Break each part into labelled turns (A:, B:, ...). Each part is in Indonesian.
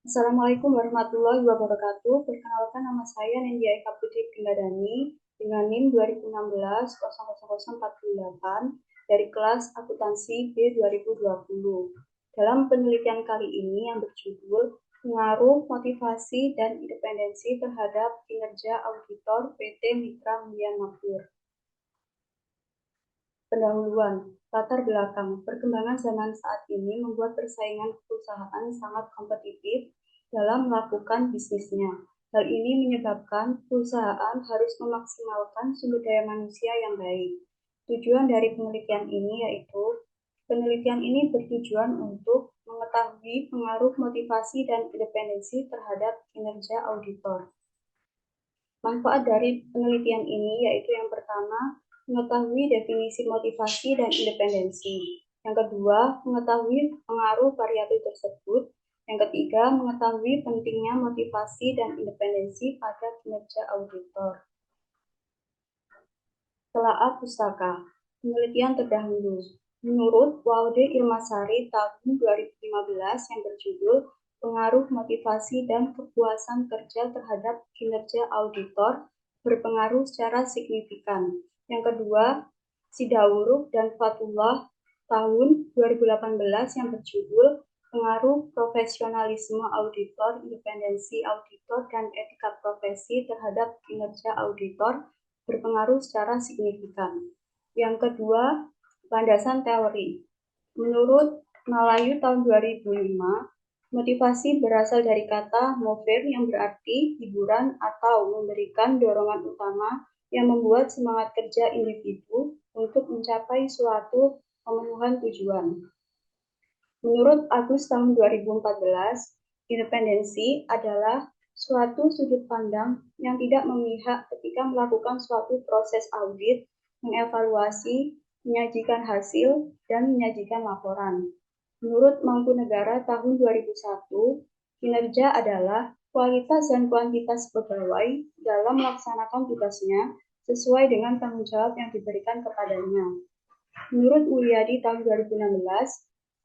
A: Assalamualaikum warahmatullahi wabarakatuh. Perkenalkan nama saya Nindya Eka Putri Primadani dengan NIM 2016-000048 dari kelas akuntansi B 2020. Dalam penelitian kali ini yang berjudul Pengaruh Motivasi dan Independensi terhadap Kinerja Auditor PT Mitra Mulia Makmur. Pendahuluan, latar belakang, perkembangan zaman saat ini membuat persaingan perusahaan sangat kompetitif dalam melakukan bisnisnya. Hal ini menyebabkan perusahaan harus memaksimalkan sumber daya manusia yang baik. Tujuan dari penelitian ini yaitu, penelitian ini bertujuan untuk mengetahui pengaruh motivasi dan independensi terhadap kinerja auditor. Manfaat dari penelitian ini yaitu yang pertama, mengetahui definisi motivasi dan independensi. Yang kedua, mengetahui pengaruh variabel tersebut. Yang ketiga, mengetahui pentingnya motivasi dan independensi pada kinerja auditor. Telaah pustaka. Penelitian terdahulu. Menurut Waude Irmasari tahun 2015 yang berjudul Pengaruh Motivasi dan Kepuasan Kerja terhadap Kinerja Auditor berpengaruh secara signifikan. Yang kedua, Sidauruk dan Fatullah tahun 2018 yang berjudul Pengaruh Profesionalisme Auditor, Independensi Auditor, dan Etika Profesi terhadap Kinerja Auditor berpengaruh secara signifikan. Yang kedua, landasan teori. Menurut Malayu tahun 2005, motivasi berasal dari kata mover yang berarti hiburan atau memberikan dorongan utama yang membuat semangat kerja individu untuk mencapai suatu pemenuhan tujuan. Menurut Agus tahun 2014, independensi adalah suatu sudut pandang yang tidak memihak ketika melakukan suatu proses audit, mengevaluasi, menyajikan hasil, dan menyajikan laporan. Menurut Mangkunegara tahun 2001, kinerja adalah kualitas dan kuantitas pegawai dalam melaksanakan tugasnya sesuai dengan tanggung jawab yang diberikan kepadanya. Menurut Mulyadi tahun 2016,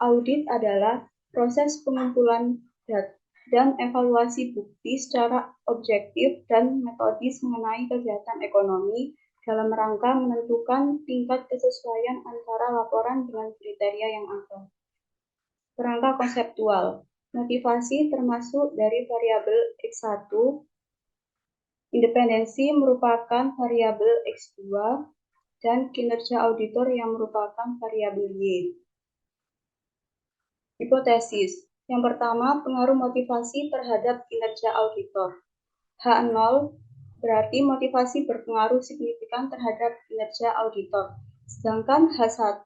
A: audit adalah proses pengumpulan data dan evaluasi bukti secara objektif dan metodis mengenai kegiatan ekonomi dalam rangka menentukan tingkat kesesuaian antara laporan dengan kriteria yang ada. Kerangka konseptual, motivasi termasuk dari variabel X1, independensi merupakan variabel X2, dan kinerja auditor yang merupakan variabel Y. Hipotesis. Yang pertama, pengaruh motivasi terhadap kinerja auditor. H0 berarti motivasi berpengaruh signifikan terhadap kinerja auditor. Sedangkan H1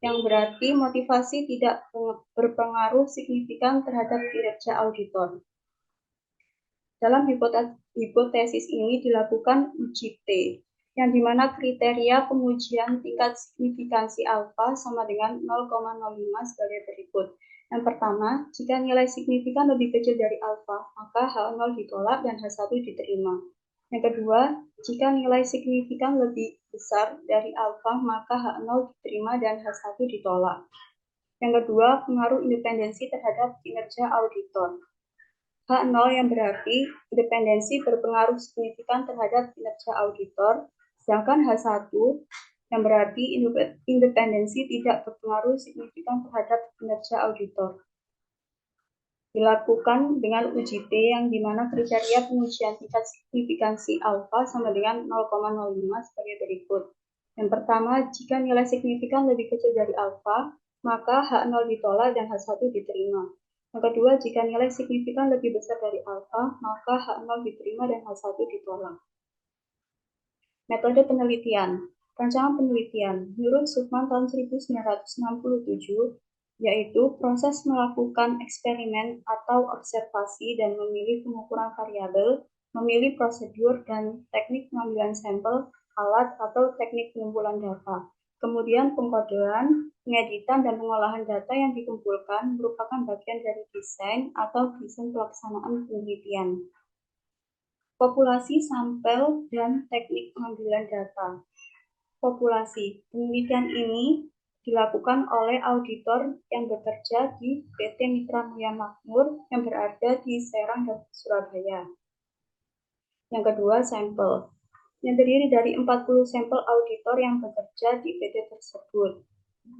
A: yang berarti motivasi tidak berpengaruh signifikan terhadap kinerja auditor. Dalam hipotesis ini dilakukan uji T, yang dimana kriteria pengujian tingkat signifikansi alfa sama dengan 0,05 sebagai berikut. Yang pertama, jika nilai signifikan lebih kecil dari alfa, maka H0 ditolak dan H1 diterima. Yang kedua, jika nilai signifikan lebih besar dari alfa, maka H0 diterima dan H1 ditolak. Yang kedua, pengaruh independensi terhadap kinerja auditor. H0 yang berarti independensi berpengaruh signifikan terhadap kinerja auditor, sedangkan H1 yang berarti independensi tidak berpengaruh signifikan terhadap kinerja auditor. Dilakukan dengan uji T yang dimana kriteria pengujian tingkat signifikansi alfa sama dengan 0,05 sebagai berikut. Yang pertama, jika nilai signifikan lebih kecil dari alfa, maka H0 ditolak dan H1 diterima. Yang kedua, jika nilai signifikan lebih besar dari alfa, maka H0 diterima dan H1 ditolak. Metode penelitian. Rancangan penelitian. Menurut Sukman tahun 1967, yaitu proses melakukan eksperimen atau observasi dan memilih pengukuran variabel, memilih prosedur dan teknik pengambilan sampel, alat atau teknik pengumpulan data. Kemudian pengkodean, pengeditan, dan pengolahan data yang dikumpulkan merupakan bagian dari desain atau desain pelaksanaan penelitian. Populasi sampel dan teknik pengambilan data. Populasi. Penelitian ini dilakukan oleh auditor yang bekerja di PT Mitra Mulia Makmur yang berada di Serang dan Surabaya. Yang kedua, sampel, yang terdiri dari 40 sampel auditor yang bekerja di PT tersebut.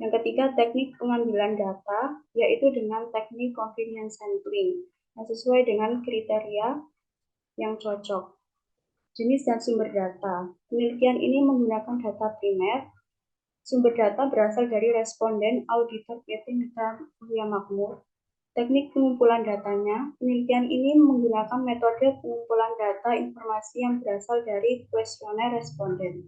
A: Yang ketiga, teknik pengambilan data, yaitu dengan teknik convenience sampling, yang sesuai dengan kriteria yang cocok. Jenis dan sumber data. Penelitian ini menggunakan data primer. Sumber data berasal dari responden auditor PT Mitra Mulia Makmur. Teknik pengumpulan datanya, penelitian ini menggunakan metode pengumpulan data informasi yang berasal dari kuesioner responden.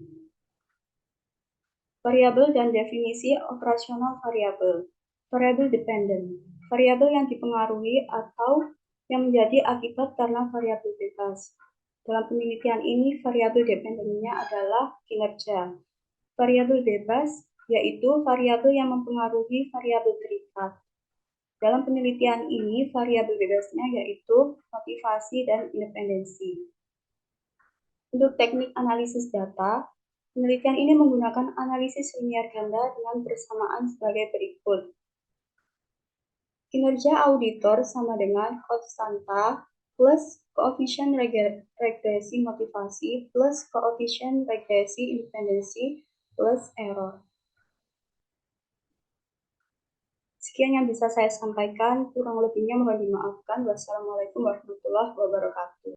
A: Variabel dan definisi operasional variabel. Variable dependent, variabel yang dipengaruhi atau yang menjadi akibat karena variabel bebas. Dalam penelitian ini, variabel dependentnya adalah kinerja. Variabel bebas yaitu variabel yang mempengaruhi variabel terikat. Dalam penelitian ini, variabel bebasnya yaitu motivasi dan independensi. Untuk teknik analisis data, penelitian ini menggunakan analisis linier ganda dengan persamaan sebagai berikut. Kinerja auditor sama dengan konstanta plus koefisien regresi motivasi plus koefisien regresi independensi plus error. Sekian yang bisa saya sampaikan, kurang lebihnya mohon dimaafkan. Wassalamualaikum warahmatullahi wabarakatuh.